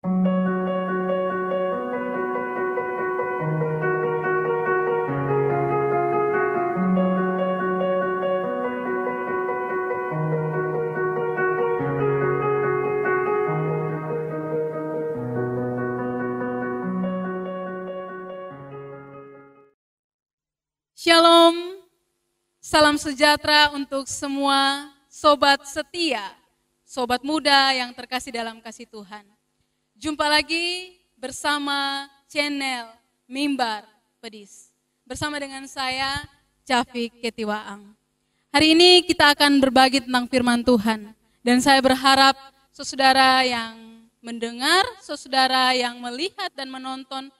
Shalom, salam sejahtera untuk semua sobat setia, sobat muda yang terkasih dalam kasih Tuhan. Jumpa lagi bersama channel Mimbar Pedis. Bersama dengan saya, Cafik Ketiwaang. Hari ini kita akan berbagi tentang firman Tuhan. Dan saya berharap saudara yang mendengar, saudara yang melihat dan menonton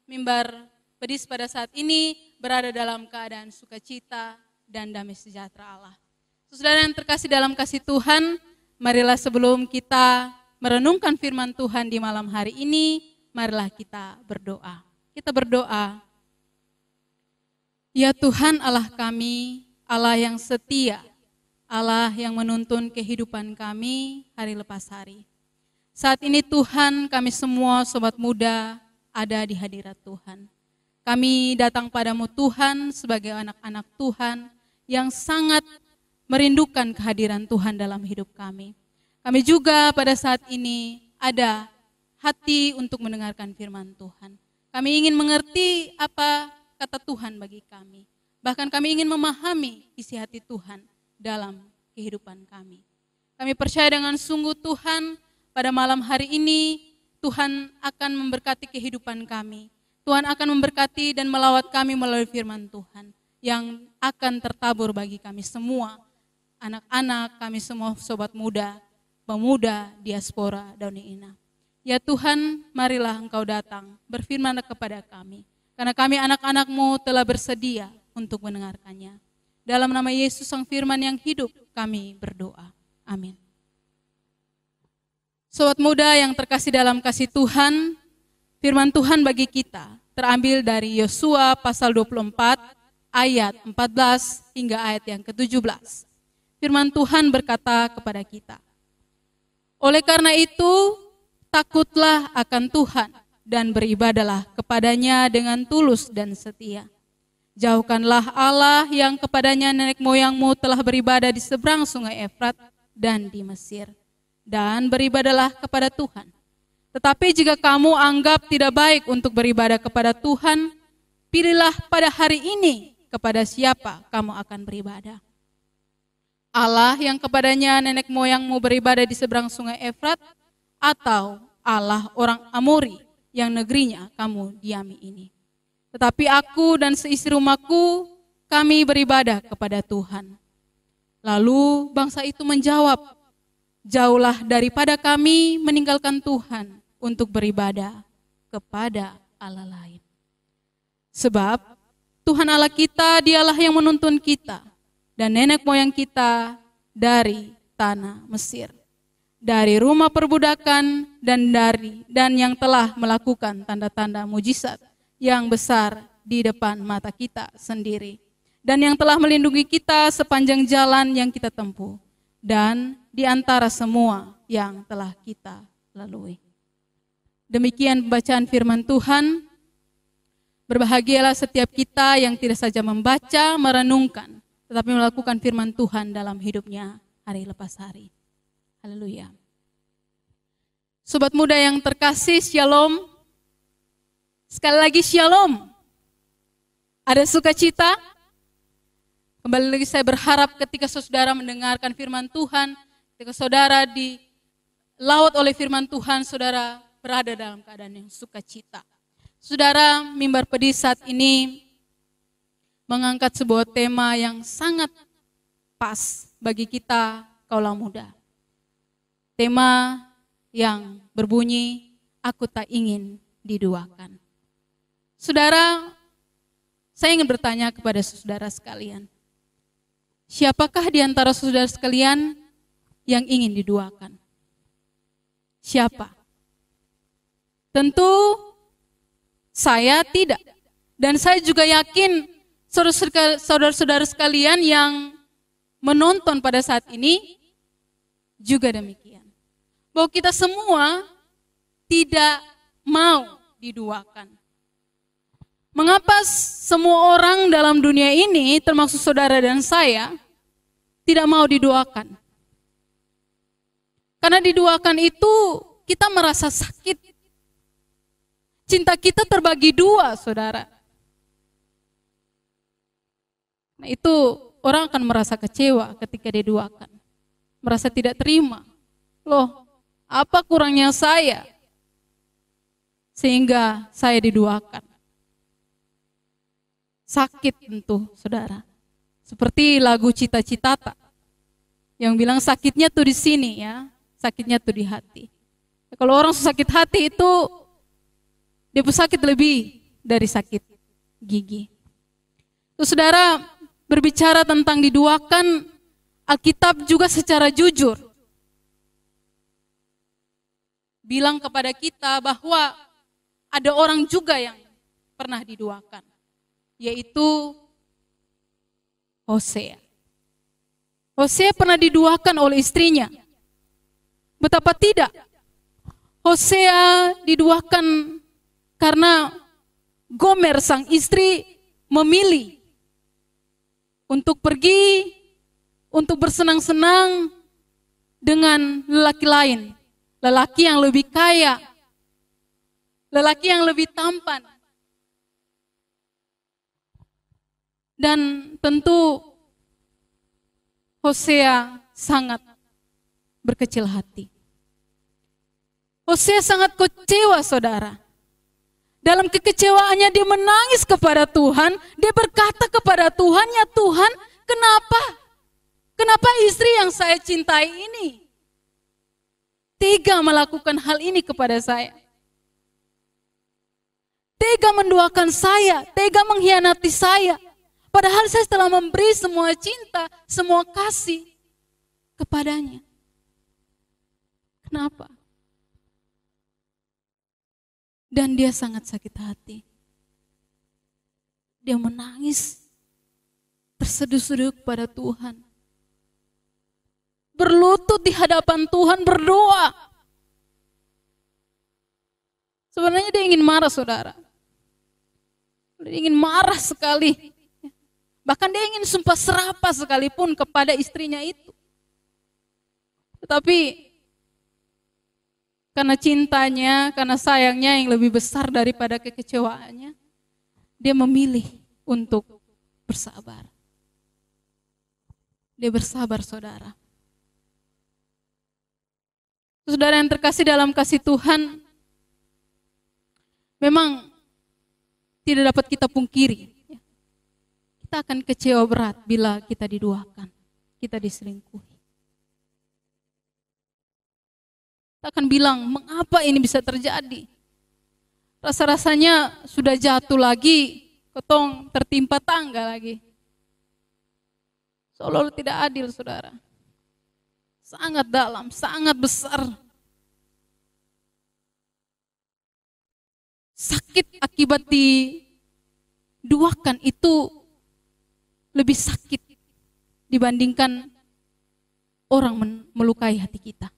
Mimbar Pedis pada saat ini berada dalam keadaan sukacita dan damai sejahtera Allah. Saudara yang terkasih dalam kasih Tuhan, marilah sebelum kita merenungkan firman Tuhan di malam hari ini, marilah kita berdoa. Kita berdoa. Ya Tuhan Allah kami, Allah yang setia, Allah yang menuntun kehidupan kami hari lepas hari. Saat ini Tuhan, kami semua sobat muda ada di hadirat Tuhan. Kami datang padamu Tuhan sebagai anak-anak Tuhan yang sangat merindukan kehadiran Tuhan dalam hidup kami. Kami juga pada saat ini ada hati untuk mendengarkan firman Tuhan. Kami ingin mengerti apa kata Tuhan bagi kami. Bahkan kami ingin memahami isi hati Tuhan dalam kehidupan kami. Kami percaya dengan sungguh Tuhan pada malam hari ini Tuhan akan memberkati kehidupan kami. Tuhan akan memberkati dan melawat kami melalui firman Tuhan yang akan tertabur bagi kami semua, anak-anak, kami semua sobat muda, pemuda, diaspora, Dauni Ina. Ya Tuhan, marilah Engkau datang, berfirman kepada kami, karena kami anak-anak-Mu telah bersedia untuk mendengarkannya. Dalam nama Yesus Sang Firman yang hidup, kami berdoa. Amin. Sobat muda yang terkasih dalam kasih Tuhan, firman Tuhan bagi kita terambil dari Yosua pasal 24 ayat 14 hingga ayat yang ke-17. Firman Tuhan berkata kepada kita, oleh karena itu, takutlah akan Tuhan dan beribadalah kepadanya dengan tulus dan setia. Jauhkanlah Allah yang kepadanya nenek moyangmu telah beribadah di seberang sungai Efrat dan di Mesir. Dan beribadalah kepada Tuhan. Tetapi jika kamu anggap tidak baik untuk beribadah kepada Tuhan, pilihlah pada hari ini kepada siapa kamu akan beribadah. Allah yang kepadanya nenek moyangmu beribadah di seberang sungai Efrat, atau Allah orang Amori yang negerinya kamu diami ini. Tetapi aku dan seisi rumahku, kami beribadah kepada Tuhan. Lalu bangsa itu menjawab, jauhlah daripada kami meninggalkan Tuhan untuk beribadah kepada Allah lain. Sebab Tuhan Allah kita, dialah yang menuntun kita dan nenek moyang kita dari tanah Mesir, dari rumah perbudakan dan yang telah melakukan tanda-tanda mujizat yang besar di depan mata kita sendiri, dan yang telah melindungi kita sepanjang jalan yang kita tempuh dan di antara semua yang telah kita lalui. Demikian pembacaan firman Tuhan. Berbahagialah setiap kita yang tidak saja membaca, merenungkan, tetapi melakukan firman Tuhan dalam hidupnya hari lepas hari. Haleluya. Sobat muda yang terkasih, shalom. Sekali lagi shalom. Ada sukacita? Kembali lagi saya berharap ketika saudara mendengarkan firman Tuhan, ketika saudara dilawat oleh firman Tuhan, saudara berada dalam keadaan yang sukacita. Saudara, Mimbar Pedis saat ini mengangkat sebuah tema yang sangat pas bagi kita kaula muda. Tema yang berbunyi, aku tak ingin diduakan. Saudara, saya ingin bertanya kepada saudara sekalian. Siapakah di antara saudara sekalian yang ingin diduakan? Siapa? Tentu saya tidak. Dan saya juga yakin saudara-saudara sekalian yang menonton pada saat ini juga demikian. Bahwa kita semua tidak mau diduakan. Mengapa semua orang dalam dunia ini, termasuk saudara dan saya, tidak mau diduakan? Karena diduakan itu kita merasa sakit. Cinta kita terbagi dua, saudara. Nah, itu orang akan merasa kecewa ketika diduakan. Merasa tidak terima. Loh, apa kurangnya saya sehingga saya diduakan? Sakit tentu, saudara. Seperti lagu Cita-Citata yang bilang sakitnya tuh di sini ya, sakitnya tuh di hati. Kalau orang sakit hati itu dia sakit lebih dari sakit gigi. Terus saudara, berbicara tentang diduakan, Alkitab juga secara jujur bilang kepada kita bahwa ada orang juga yang pernah diduakan, yaitu Hosea. Hosea pernah diduakan oleh istrinya. Betapa tidak, Hosea diduakan karena Gomer sang istri memilih untuk pergi untuk bersenang-senang dengan lelaki lain, lelaki yang lebih kaya, lelaki yang lebih tampan. Dan tentu Hosea sangat berkecil hati. Hosea sangat kecewa, saudara. Dalam kekecewaannya dia menangis kepada Tuhan, dia berkata kepada Tuhan, "Ya Tuhan, kenapa? Kenapa istri yang saya cintai ini tega melakukan hal ini kepada saya? Tega menduakan saya, tega mengkhianati saya. Padahal saya telah memberi semua cinta, semua kasih kepadanya. Kenapa?" Dan dia sangat sakit hati. Dia menangis, terseduh-seduh kepada Tuhan. Berlutut di hadapan Tuhan, berdoa. Sebenarnya dia ingin marah, saudara. Dia ingin marah sekali. Bahkan dia ingin sumpah serapah sekalipun kepada istrinya itu. Tetapi karena cintanya, karena sayangnya yang lebih besar daripada kekecewaannya, dia memilih untuk bersabar. Dia bersabar, saudara. Saudara yang terkasih dalam kasih Tuhan, memang tidak dapat kita pungkiri. Kita akan kecewa berat bila kita diduakan, kita diselingkuhi. Kita akan bilang, mengapa ini bisa terjadi? Rasa-rasanya sudah jatuh lagi, ketong tertimpa tangga lagi. Seolah-olah tidak adil, saudara. Sangat dalam, sangat besar. Sakit akibat diduakan itu lebih sakit dibandingkan orang melukai hati kita.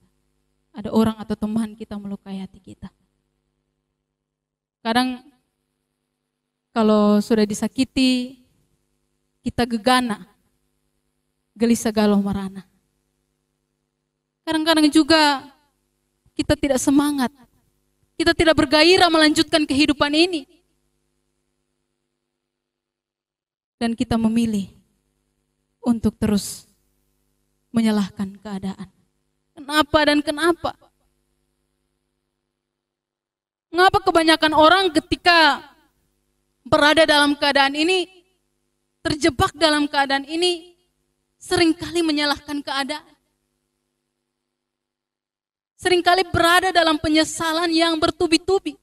Ada orang atau teman kita melukai hati kita. Kadang kalau sudah disakiti, kita gegana, gelisah galau merana. Kadang-kadang juga kita tidak semangat, kita tidak bergairah melanjutkan kehidupan ini. Dan kita memilih untuk terus menyalahkan keadaan. Kenapa dan kenapa? Mengapa kebanyakan orang ketika berada dalam keadaan ini, terjebak dalam keadaan ini, seringkali menyalahkan keadaan? Seringkali berada dalam penyesalan yang bertubi-tubi.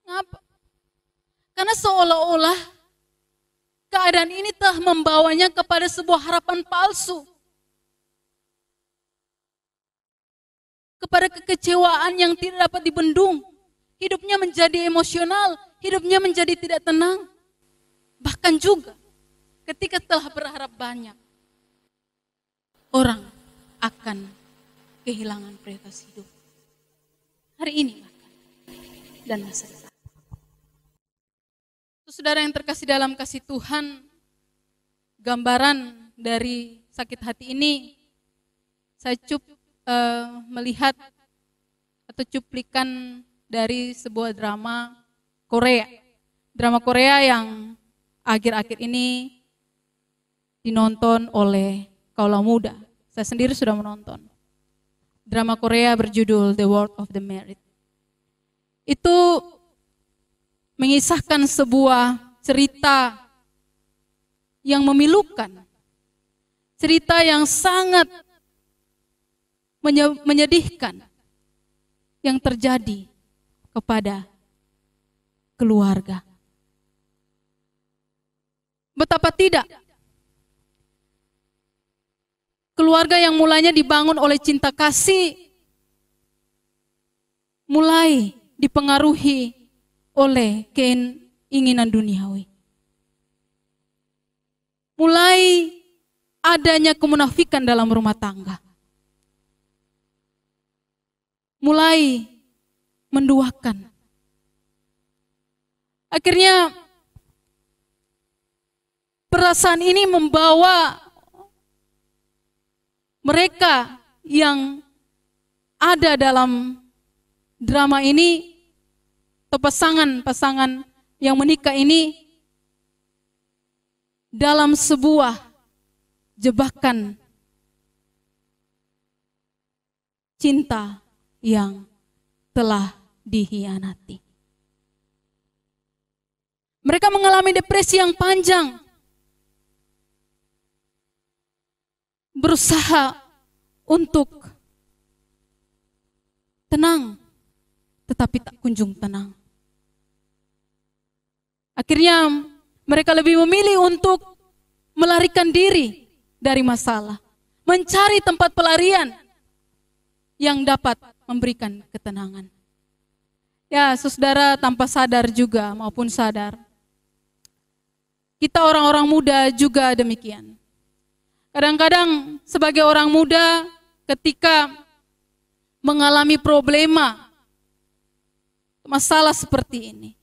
Mengapa? Karena seolah-olah keadaan ini telah membawanya kepada sebuah harapan palsu. Kepada kekecewaan yang tidak dapat dibendung. Hidupnya menjadi emosional, hidupnya menjadi tidak tenang. Bahkan juga ketika telah berharap banyak, orang akan kehilangan prioritas hidup. hari ini dan masa depan. Saudara yang terkasih dalam kasih Tuhan, gambaran dari sakit hati ini saya melihat atau cuplikan dari sebuah drama Korea. Drama Korea yang akhir-akhir ini dinonton oleh kaula muda. Saya sendiri sudah menonton. Drama Korea berjudul The World of the Married. Itu mengisahkan sebuah cerita yang memilukan. Cerita yang sangat menyedihkan yang terjadi kepada keluarga. Betapa tidak? Keluarga yang mulanya dibangun oleh cinta kasih, mulai dipengaruhi oleh keinginan duniawi. Mulai adanya kemunafikan dalam rumah tangga. Mulai menduakan. Akhirnya perasaan ini membawa mereka yang ada dalam drama ini, atau pasangan-pasangan yang menikah ini, dalam sebuah jebakan cinta yang telah dikhianati. Mereka mengalami depresi yang panjang, berusaha untuk tenang, tetapi tak kunjung tenang. Akhirnya mereka lebih memilih untuk melarikan diri dari masalah, mencari tempat pelarian yang dapat memberikan ketenangan. Ya, saudara, tanpa sadar juga maupun sadar, kita orang-orang muda juga demikian. Kadang-kadang sebagai orang muda ketika mengalami problema, masalah seperti ini,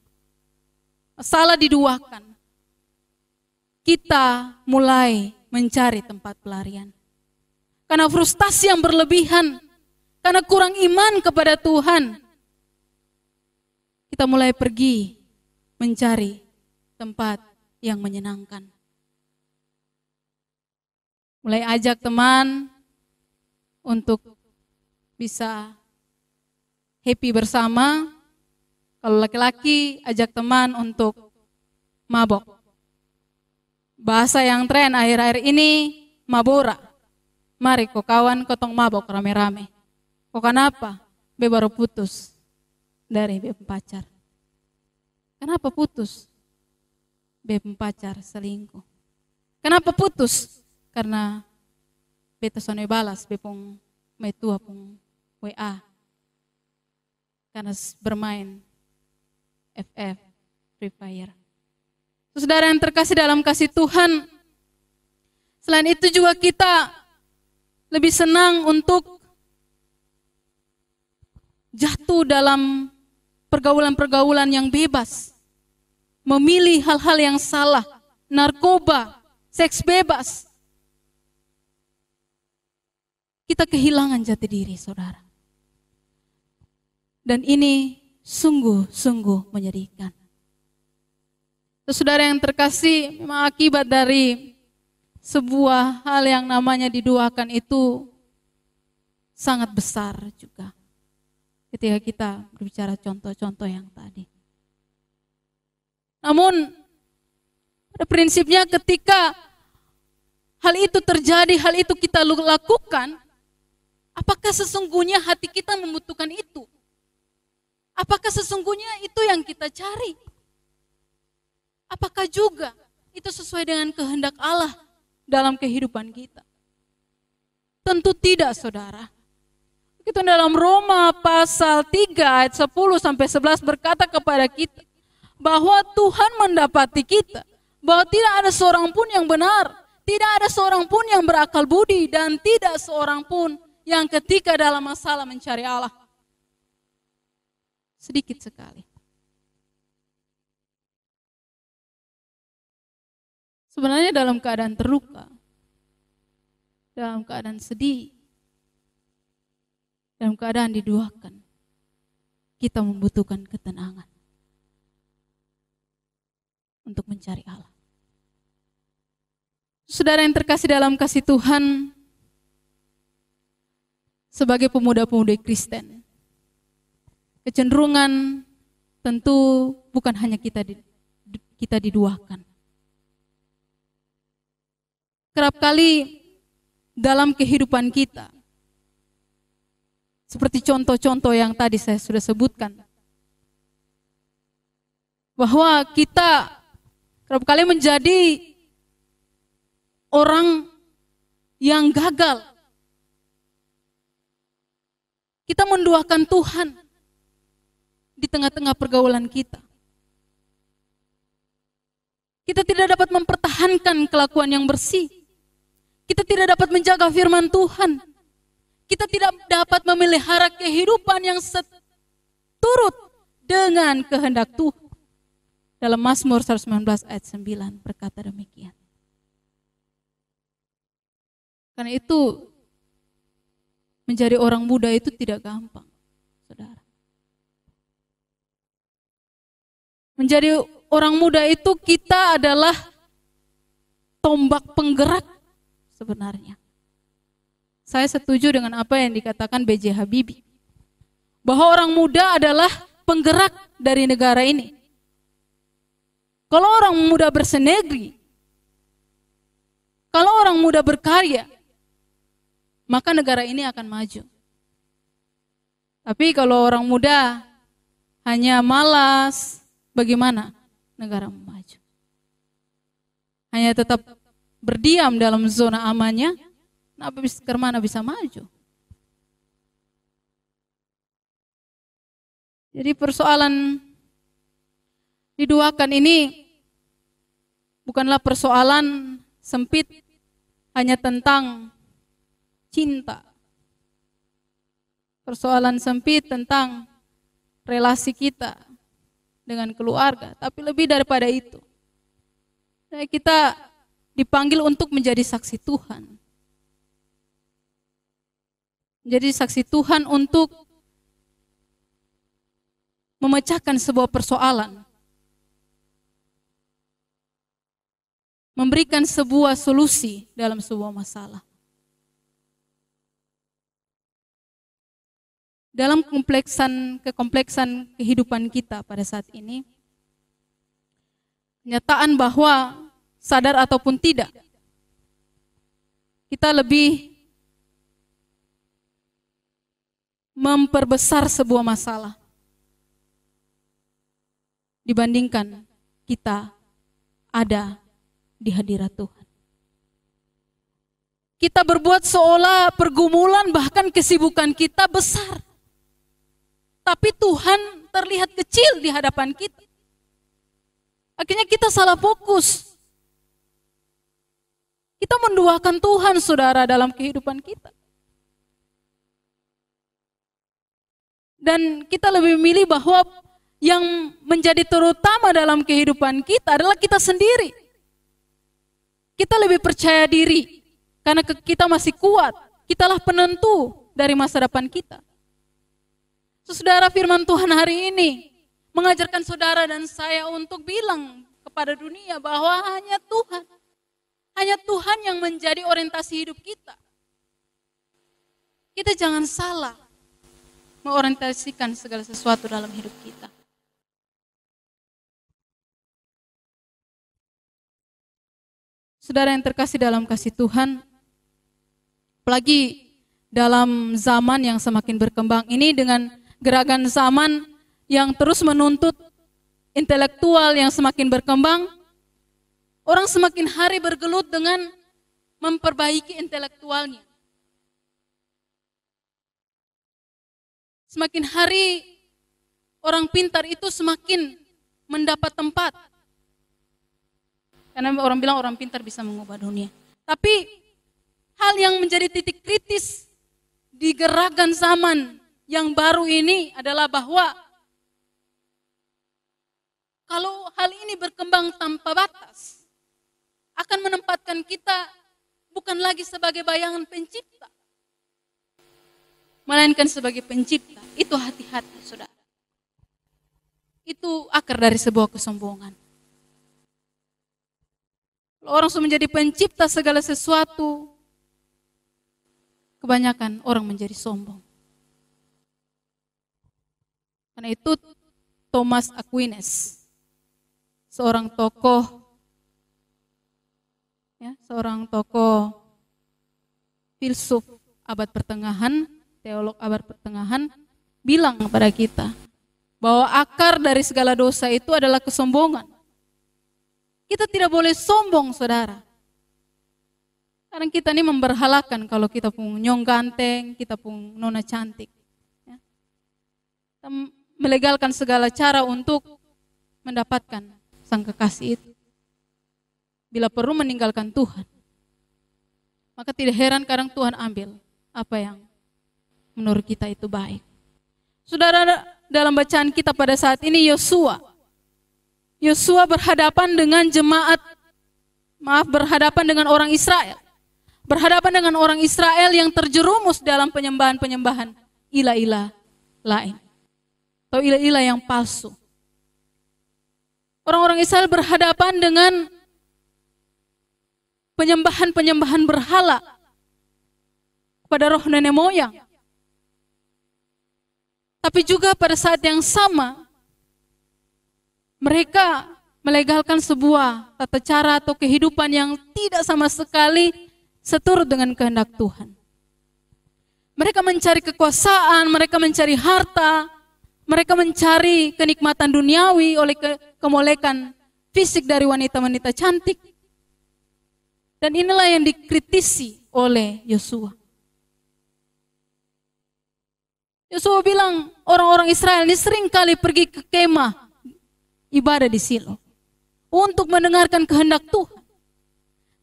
masalah diduakan, kita mulai mencari tempat pelarian. Karena frustasi yang berlebihan, karena kurang iman kepada Tuhan, kita mulai pergi mencari tempat yang menyenangkan. Mulai ajak teman untuk bisa happy bersama. Kalau laki-laki, ajak teman untuk mabok. Bahasa yang tren akhir-akhir ini, mabora. Mari kok kawan kotong mabok rame-rame. Kok kenapa? Be baru putus dari be pacar. Kenapa putus? Be pacar selingkuh. Kenapa putus? Karena beta sonai balas bepong metua pung WA karena bermain FF Free Fire. Saudara yang terkasih dalam kasih Tuhan, selain itu juga kita lebih senang untuk jatuh dalam pergaulan-pergaulan yang bebas, memilih hal-hal yang salah, narkoba, seks bebas. Kita kehilangan jati diri, saudara. Dan ini sungguh-sungguh menyedihkan. Saudara yang terkasih, memang akibat dari sebuah hal yang namanya diduakan itu sangat besar juga. Ketika kita berbicara contoh-contoh yang tadi. Namun, pada prinsipnya ketika hal itu terjadi, hal itu kita lakukan, apakah sesungguhnya hati kita membutuhkan itu? Apakah sesungguhnya itu yang kita cari? Apakah juga itu sesuai dengan kehendak Allah dalam kehidupan kita? Tentu tidak, saudara. Itu dalam Roma pasal 3 ayat 10 sampai 11 berkata kepada kita bahwa Tuhan mendapati kita, bahwa tidak ada seorang pun yang benar, tidak ada seorang pun yang berakal budi, dan tidak seorang pun yang ketika dalam masalah mencari Allah. Sedikit sekali. Sebenarnya dalam keadaan terluka, dalam keadaan sedih, dalam keadaan diduakan, kita membutuhkan ketenangan untuk mencari Allah. Saudara yang terkasih dalam kasih Tuhan, sebagai pemuda-pemudi Kristen, kecenderungan tentu bukan hanya kita diduakan. Kerap kali dalam kehidupan kita, seperti contoh-contoh yang tadi saya sudah sebutkan, bahwa kita kerap kali menjadi orang yang gagal. Kita menduakan Tuhan di tengah-tengah pergaulan kita. Kita tidak dapat mempertahankan kelakuan yang bersih. Kita tidak dapat menjaga firman Tuhan. Kita tidak dapat memelihara kehidupan yang seturut dengan kehendak Tuhan. Dalam Mazmur 119 ayat 9 berkata demikian. Karena itu menjadi orang muda itu tidak gampang, saudara. Menjadi orang muda itu kita adalah tombak penggerak sebenarnya. Saya setuju dengan apa yang dikatakan B.J. Habibie. Bahwa orang muda adalah penggerak dari negara ini. Kalau orang muda bersenegri, kalau orang muda berkarya, maka negara ini akan maju. Tapi kalau orang muda hanya malas, bagaimana negara maju? Hanya tetap berdiam dalam zona amannya, kemana bisa maju? Jadi persoalan diduakan ini bukanlah persoalan sempit hanya tentang cinta. Persoalan sempit tentang relasi kita dengan keluarga, tapi lebih daripada itu. Kita dipanggil untuk menjadi saksi Tuhan. Menjadi saksi Tuhan untuk memecahkan sebuah persoalan. Memberikan sebuah solusi dalam sebuah masalah. Dalam kekompleksan kehidupan kita pada saat ini, kenyataan bahwa sadar ataupun tidak, kita lebih memperbesar sebuah masalah dibandingkan kita ada di hadirat Tuhan. Kita berbuat seolah pergumulan bahkan kesibukan kita besar. Tapi Tuhan terlihat kecil di hadapan kita. Akhirnya kita salah fokus. Kita menduakan Tuhan, saudara, dalam kehidupan kita. Dan kita lebih memilih bahwa yang menjadi terutama dalam kehidupan kita adalah kita sendiri. Kita lebih percaya diri karena kita masih kuat. Kitalah penentu dari masa depan kita. Saudara, firman Tuhan hari ini mengajarkan saudara dan saya untuk bilang kepada dunia bahwa hanya Tuhan yang menjadi orientasi hidup kita. Kita jangan salah mengorientasikan segala sesuatu dalam hidup kita. Saudara yang terkasih dalam kasih Tuhan, apalagi dalam zaman yang semakin berkembang ini dengan gerakan zaman yang terus menuntut intelektual yang semakin berkembang, orang semakin hari bergelut dengan memperbaiki intelektualnya. Semakin hari orang pintar itu semakin mendapat tempat. Karena orang bilang orang pintar bisa mengubah dunia. Tapi hal yang menjadi titik kritis di gerakan zaman yang baru ini adalah bahwa Kalau hal ini berkembang tanpa batas, akan menempatkan kita bukan lagi sebagai bayangan pencipta, melainkan sebagai pencipta. Itu hati-hati, saudara. Itu akar dari sebuah kesombongan. Kalau orang sudah menjadi pencipta segala sesuatu, kebanyakan orang menjadi sombong. Karena itu Thomas Aquinas, seorang tokoh filsuf abad pertengahan, teolog abad pertengahan, bilang kepada kita bahwa akar dari segala dosa itu adalah kesombongan. Kita tidak boleh sombong, saudara. Karena kita ini memberhalakan kalau kita pun nyong ganteng, kita pun nona cantik. Ya. Kita melegalkan segala cara untuk mendapatkan sang kekasih itu. Bila perlu meninggalkan Tuhan, maka tidak heran kadang Tuhan ambil apa yang menurut kita itu baik. Saudara, dalam bacaan kita pada saat ini Yosua berhadapan dengan berhadapan dengan orang Israel. Berhadapan dengan orang Israel yang terjerumus dalam penyembahan-penyembahan ilah-ilah lain. Atau ilah-ilah yang palsu. Orang-orang Israel berhadapan dengan penyembahan-penyembahan berhala kepada roh nenek moyang. Tapi juga pada saat yang sama, mereka melegalkan sebuah tata cara atau kehidupan yang tidak sama sekali seturut dengan kehendak Tuhan. Mereka mencari kekuasaan, mereka mencari harta, mereka mencari kenikmatan duniawi oleh kemolekan fisik dari wanita-wanita cantik. Dan inilah yang dikritisi oleh Yosua. Yosua bilang orang-orang Israel ini sering kali pergi ke kemah ibadah di Silo untuk mendengarkan kehendak Tuhan.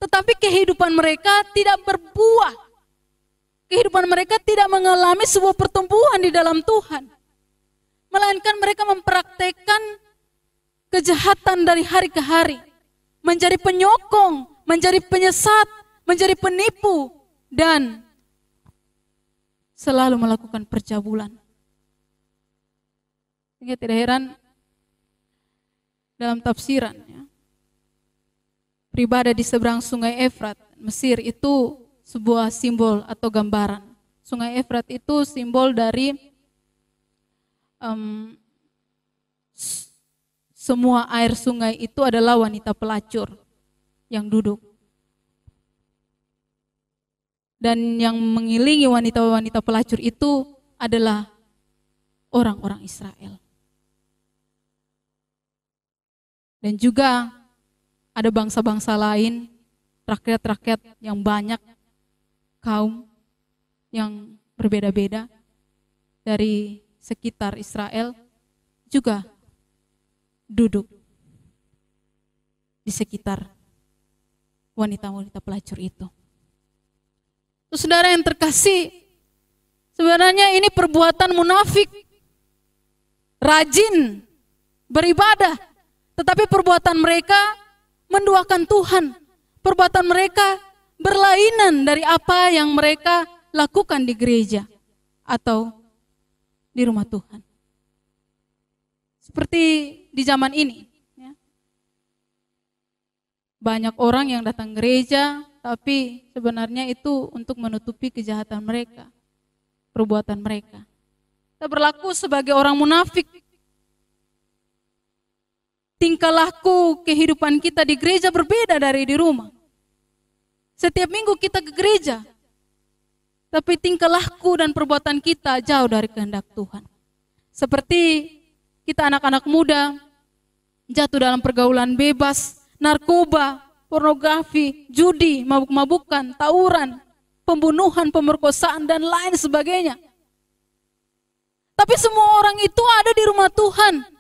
Tetapi kehidupan mereka tidak berbuah. Kehidupan mereka tidak mengalami sebuah pertumbuhan di dalam Tuhan. Melainkan mereka mempraktekkan kejahatan dari hari ke hari. Menjadi penyokong, menjadi penyesat, menjadi penipu, dan selalu melakukan percabulan. Sehingga tidak heran dalam tafsiran, beribadah di seberang sungai Efrat, Mesir itu sebuah simbol atau gambaran. Sungai Efrat itu simbol dari semua air sungai itu adalah wanita pelacur yang duduk. Dan yang mengiringi wanita-wanita pelacur itu adalah orang-orang Israel. Dan juga ada bangsa-bangsa lain, rakyat-rakyat yang banyak, kaum yang berbeda-beda dari sekitar Israel juga duduk di sekitar wanita-wanita pelacur itu. Saudara yang terkasih, sebenarnya ini perbuatan munafik, rajin beribadah, tetapi perbuatan mereka menduakan Tuhan. Perbuatan mereka berlainan dari apa yang mereka lakukan di gereja atau di rumah Tuhan. Seperti di zaman ini, banyak orang yang datang gereja, tapi sebenarnya itu untuk menutupi kejahatan mereka, perbuatan mereka. Kita berlaku sebagai orang munafik. Tingkah laku kehidupan kita di gereja berbeda dari di rumah. Setiap minggu kita ke gereja, tapi tingkah laku dan perbuatan kita jauh dari kehendak Tuhan. Seperti kita anak-anak muda jatuh dalam pergaulan bebas, narkoba, pornografi, judi, mabuk-mabukan, tawuran, pembunuhan, pemerkosaan, dan lain sebagainya. Tapi semua orang itu ada di rumah Tuhan.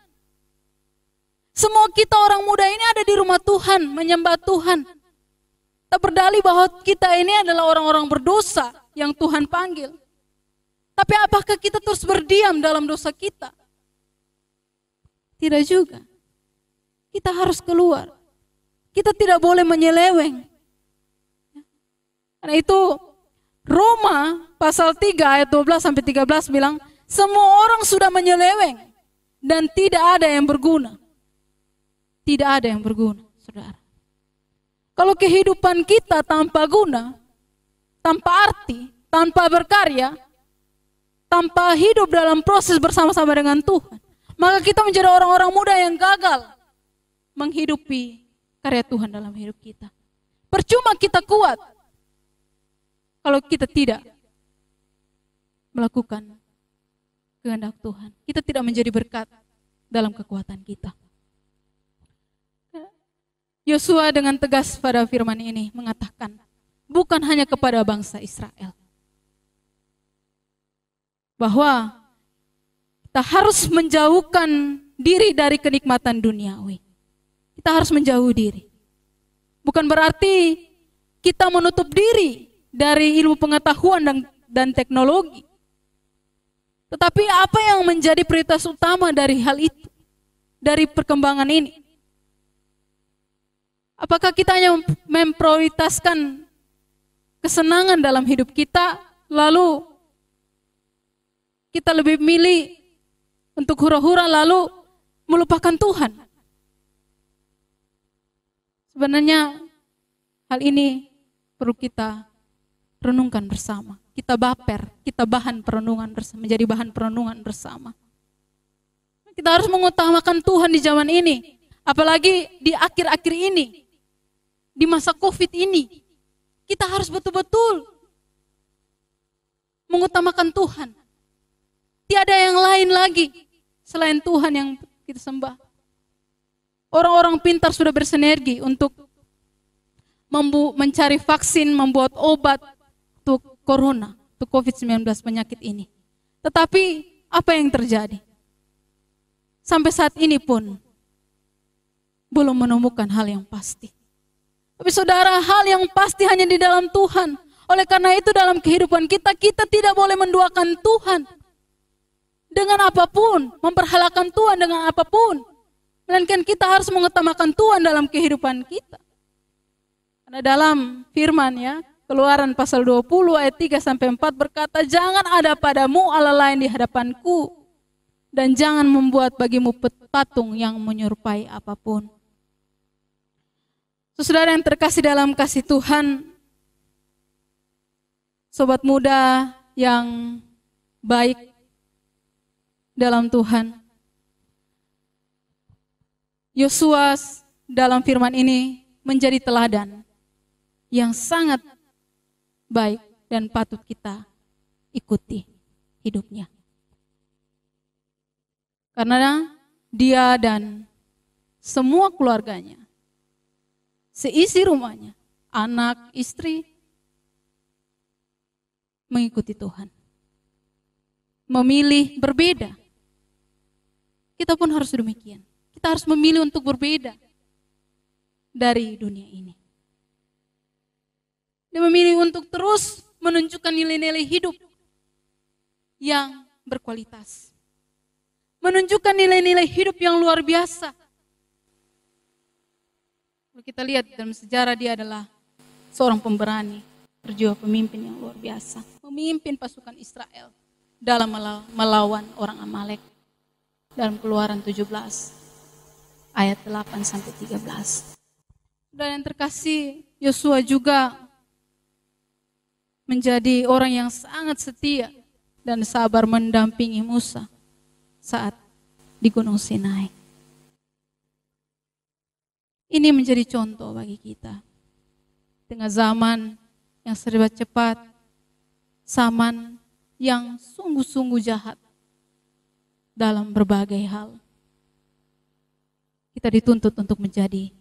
Semua kita orang muda ini ada di rumah Tuhan, menyembah Tuhan. Kita berdalih bahwa kita ini adalah orang-orang berdosa yang Tuhan panggil. Tapi apakah kita terus berdiam dalam dosa kita? Tidak juga. kita harus keluar. Kita tidak boleh menyeleweng. Karena itu Roma pasal 3 ayat 12 sampai 13 bilang, semua orang sudah menyeleweng dan tidak ada yang berguna. Tidak ada yang berguna, saudara. Kalau kehidupan kita tanpa guna, tanpa arti, tanpa berkarya, tanpa hidup dalam proses bersama-sama dengan Tuhan, maka kita menjadi orang-orang muda yang gagal menghidupi karya Tuhan dalam hidup kita. Percuma kita kuat kalau kita tidak melakukan kehendak Tuhan. Kita tidak menjadi berkat dalam kekuatan kita. Yosua dengan tegas pada firman ini mengatakan, bukan hanya kepada bangsa Israel, bahwa kita harus menjauhkan diri dari kenikmatan duniawi. Kita harus menjauh diri. Bukan berarti kita menutup diri dari ilmu pengetahuan dan teknologi. Tetapi apa yang menjadi prioritas utama dari hal itu, dari perkembangan ini? Apakah kita hanya memprioritaskan kesenangan dalam hidup kita, lalu kita lebih milih untuk hura-hura lalu melupakan Tuhan? Sebenarnya hal ini perlu kita renungkan bersama. Kita baper, kita bahan perenungan bersama, menjadi bahan perenungan bersama. Kita harus mengutamakan Tuhan di zaman ini, apalagi di akhir-akhir ini, di masa COVID ini. Kita harus betul-betul mengutamakan Tuhan. Tiada yang lain lagi selain Tuhan yang kita sembah. Orang-orang pintar sudah bersinergi untuk mencari vaksin, membuat obat untuk corona, untuk COVID-19 penyakit ini. Tetapi apa yang terjadi? Sampai saat ini pun belum menemukan hal yang pasti. Tapi saudara, hal yang pasti hanya di dalam Tuhan. Oleh karena itu dalam kehidupan kita, kita tidak boleh menduakan Tuhan dengan apapun, memperhalakan Tuhan dengan apapun. Melainkan kita harus mengutamakan Tuhan dalam kehidupan kita. Karena dalam firman ya, Keluaran pasal 20 ayat 3 sampai 4 berkata, jangan ada padamu Allah lain di hadapanku, dan jangan membuat bagimu patung yang menyerupai apapun. Saudara yang terkasih dalam kasih Tuhan, sobat muda yang baik dalam Tuhan, Yosua dalam firman ini menjadi teladan yang sangat baik dan patut kita ikuti hidupnya. Karena dia dan semua keluarganya, seisi rumahnya, anak, istri, mengikuti Tuhan. Memilih berbeda. Kita pun harus demikian. Kita harus memilih untuk berbeda dari dunia ini. Dia memilih untuk terus menunjukkan nilai-nilai hidup yang berkualitas. Menunjukkan nilai-nilai hidup yang luar biasa. Kalau kita lihat dalam sejarah, dia adalah seorang pemberani, berjiwa pemimpin yang luar biasa. Memimpin pasukan Israel dalam melawan orang Amalek. Dalam Keluaran 17 ayat 8 sampai 13. Dan yang terkasih, Yosua juga menjadi orang yang sangat setia dan sabar mendampingi Musa saat di Gunung Sinai. Ini menjadi contoh bagi kita. Tengah zaman yang serba cepat, zaman yang sungguh-sungguh jahat dalam berbagai hal, kita dituntut untuk menjadi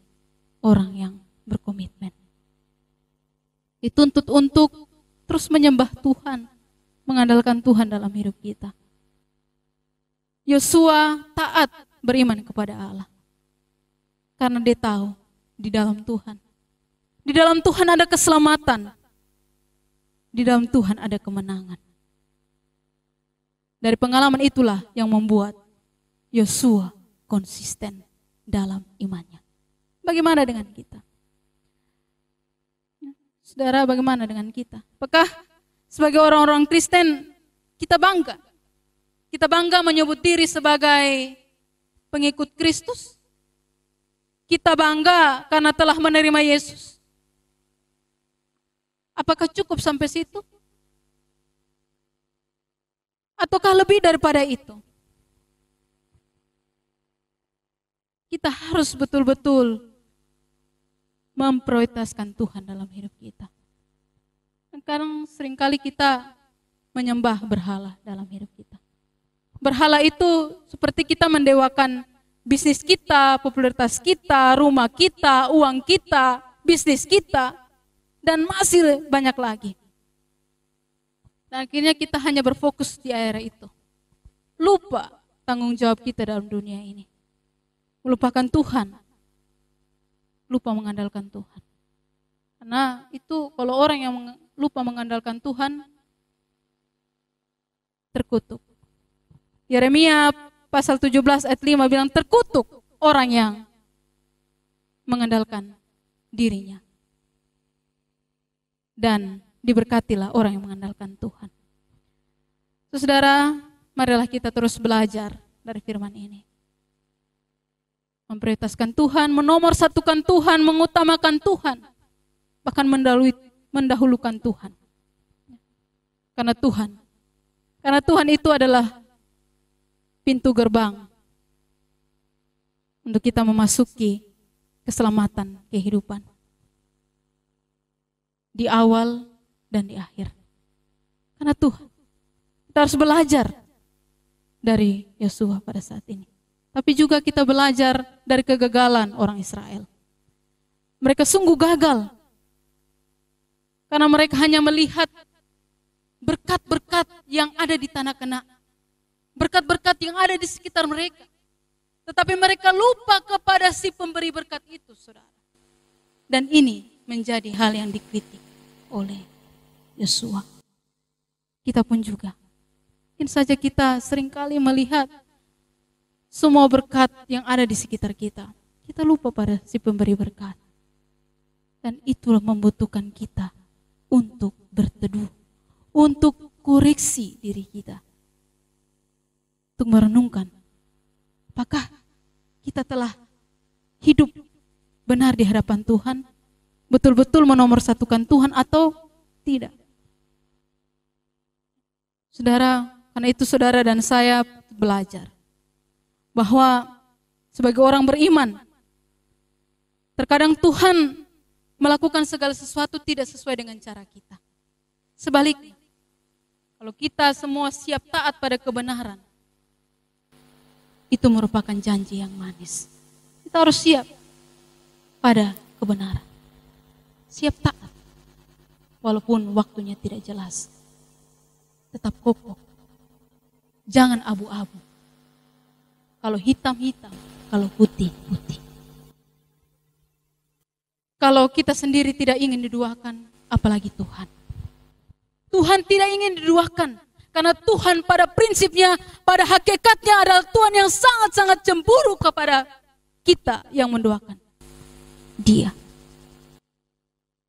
orang yang berkomitmen. Dituntut untuk terus menyembah Tuhan, mengandalkan Tuhan dalam hidup kita. Yosua taat beriman kepada Allah. Karena dia tahu di dalam Tuhan. Di dalam Tuhan ada keselamatan. Di dalam Tuhan ada kemenangan. Dari pengalaman itulah yang membuat Yosua konsisten dalam imannya. Bagaimana dengan kita? Saudara, bagaimana dengan kita? Apakah sebagai orang-orang Kristen kita bangga? Kita bangga menyebut diri sebagai pengikut Kristus? Kita bangga karena telah menerima Yesus? Apakah cukup sampai situ? Ataukah lebih daripada itu? Kita harus betul-betul memprioritaskan Tuhan dalam hidup kita. Sekarang seringkali kita menyembah berhala dalam hidup kita. Berhala itu seperti kita mendewakan bisnis kita, popularitas kita, rumah kita, uang kita, bisnis kita, dan masih banyak lagi. Dan akhirnya kita hanya berfokus di area itu. Lupa tanggung jawab kita dalam dunia ini. Melupakan Tuhan. Lupa mengandalkan Tuhan. Karena itu kalau orang yang lupa mengandalkan Tuhan, terkutuk. Yeremia pasal 17 ayat 5 bilang terkutuk orang yang mengandalkan dirinya. Dan diberkatilah orang yang mengandalkan Tuhan. Saudara, marilah kita terus belajar dari firman ini. Memprioritaskan Tuhan, menomorsatukan Tuhan, mengutamakan Tuhan. Bahkan mendahulukan Tuhan. Karena Tuhan itu adalah pintu gerbang untuk kita memasuki keselamatan kehidupan. Di awal dan di akhir. Karena Tuhan. Kita harus belajar dari Yosua pada saat ini. Tapi juga kita belajar dari kegagalan orang Israel. Mereka sungguh gagal. Karena mereka hanya melihat berkat-berkat yang ada di tanah Kanaan. Berkat-berkat yang ada di sekitar mereka. Tetapi mereka lupa kepada si pemberi berkat itu, saudara. Dan ini menjadi hal yang dikritik oleh Yosua. Kita pun juga. Mungkin saja kita seringkali melihat semua berkat yang ada di sekitar kita. Kita lupa pada si pemberi berkat. Dan itulah membutuhkan kita untuk berteduh. Untuk koreksi diri kita. Untuk merenungkan. Apakah kita telah hidup benar di hadapan Tuhan? Betul-betul menomorsatukan Tuhan atau tidak? Saudara, karena itu saudara dan saya belajar. Bahwa sebagai orang beriman, terkadang Tuhan melakukan segala sesuatu tidak sesuai dengan cara kita. Sebaliknya, kalau kita semua siap taat pada kebenaran, itu merupakan janji yang manis. Kita harus siap pada kebenaran. Siap taat, walaupun waktunya tidak jelas. Tetap kokoh, jangan abu-abu. Kalau hitam-hitam, kalau putih-putih. Kalau kita sendiri tidak ingin diduakan, apalagi Tuhan. Tuhan tidak ingin diduakan. Karena Tuhan pada prinsipnya, pada hakikatnya adalah Tuhan yang sangat-sangat cemburu kepada kita yang mendoakan Dia.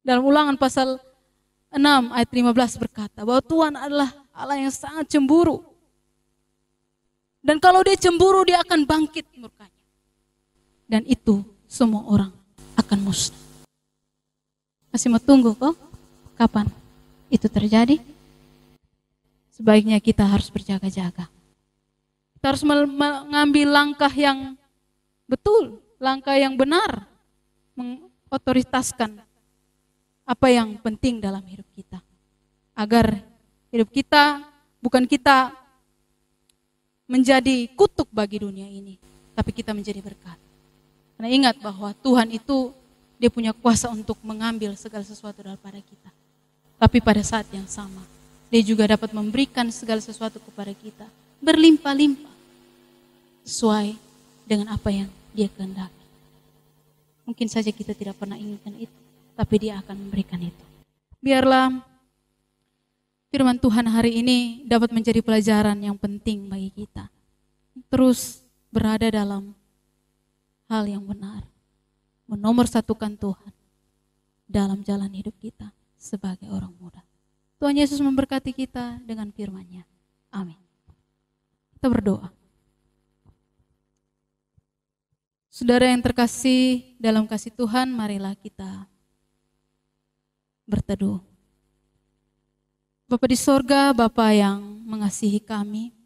Dalam Ulangan pasal 6 ayat 15 berkata bahwa Tuhan adalah Allah yang sangat cemburu. Dan kalau Dia cemburu, Dia akan bangkit murkanya. Dan itu semua orang akan musnah. Masih mau tunggu kok? Kapan itu terjadi? Sebaiknya kita harus berjaga-jaga. Kita harus mengambil langkah yang betul, langkah yang benar, mengotoritaskan apa yang penting dalam hidup kita. Agar hidup kita, bukan kita menjadi kutuk bagi dunia ini, tapi kita menjadi berkat. Karena ingat bahwa Tuhan itu, Dia punya kuasa untuk mengambil segala sesuatu daripada kita. Tapi pada saat yang sama, Dia juga dapat memberikan segala sesuatu kepada kita berlimpah-limpah sesuai dengan apa yang Dia kehendaki. Mungkin saja kita tidak pernah inginkan itu, tapi Dia akan memberikan itu. Biarlah firman Tuhan hari ini dapat menjadi pelajaran yang penting bagi kita. Terus berada dalam hal yang benar, menomorsatukan Tuhan dalam jalan hidup kita sebagai orang muda. Tuhan Yesus memberkati kita dengan firman-Nya. Amin. Kita berdoa. Saudara yang terkasih dalam kasih Tuhan, marilah kita berteduh. Bapa di sorga, Bapa yang mengasihi kami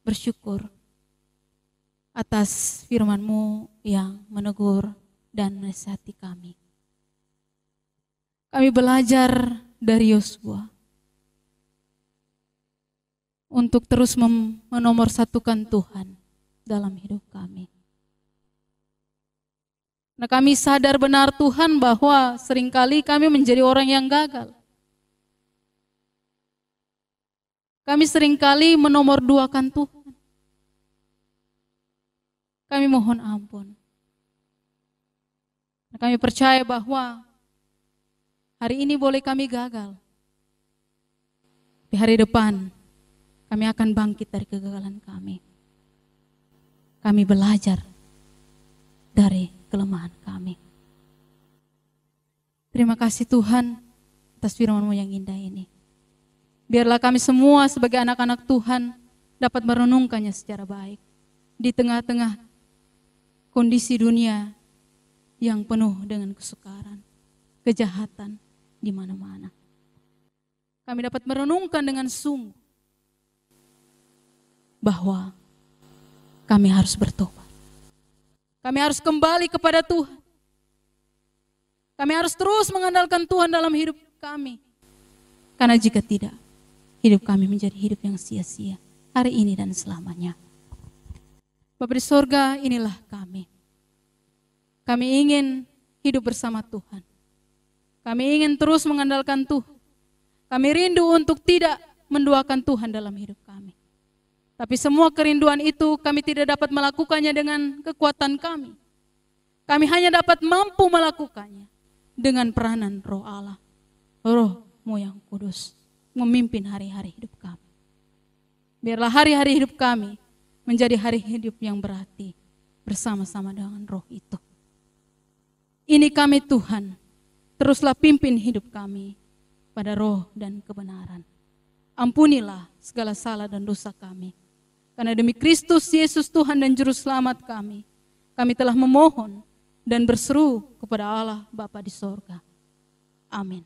bersyukur atas firman-Mu yang menegur dan menasihati kami. Kami belajar dari Yosua untuk terus menomorsatukan Tuhan dalam hidup kami. Nah, kami sadar benar Tuhan bahwa seringkali kami menjadi orang yang gagal. Kami seringkali menomorduakan Tuhan. Kami mohon ampun. Nah, kami percaya bahwa hari ini boleh kami gagal. Di hari depan kami akan bangkit dari kegagalan kami. Kami belajar dari kelemahan kami. Terima kasih Tuhan atas firman-Mu yang indah ini. Biarlah kami semua sebagai anak-anak Tuhan dapat merenungkannya secara baik. Di tengah-tengah kondisi dunia yang penuh dengan kesukaran, kejahatan di mana-mana. Kami dapat merenungkan dengan sungguh bahwa kami harus bertobat. Kami harus kembali kepada Tuhan. Kami harus terus mengandalkan Tuhan dalam hidup kami. Karena jika tidak, hidup kami menjadi hidup yang sia-sia hari ini dan selamanya. Bapa di sorga, inilah kami. Kami ingin hidup bersama Tuhan. Kami ingin terus mengandalkan Tuhan. Kami rindu untuk tidak menduakan Tuhan dalam hidup kami. Tapi semua kerinduan itu kami tidak dapat melakukannya dengan kekuatan kami. Kami hanya dapat mampu melakukannya dengan peranan Roh Allah, Roh-Mu yang kudus, memimpin hari-hari hidup kami. Biarlah hari-hari hidup kami menjadi hari hidup yang berarti bersama-sama dengan Roh itu. Ini kami Tuhan, teruslah pimpin hidup kami pada roh dan kebenaran. Ampunilah segala salah dan dosa kami. Karena demi Kristus Yesus Tuhan dan Juru Selamat kami telah memohon dan berseru kepada Allah Bapa di sorga. Amin.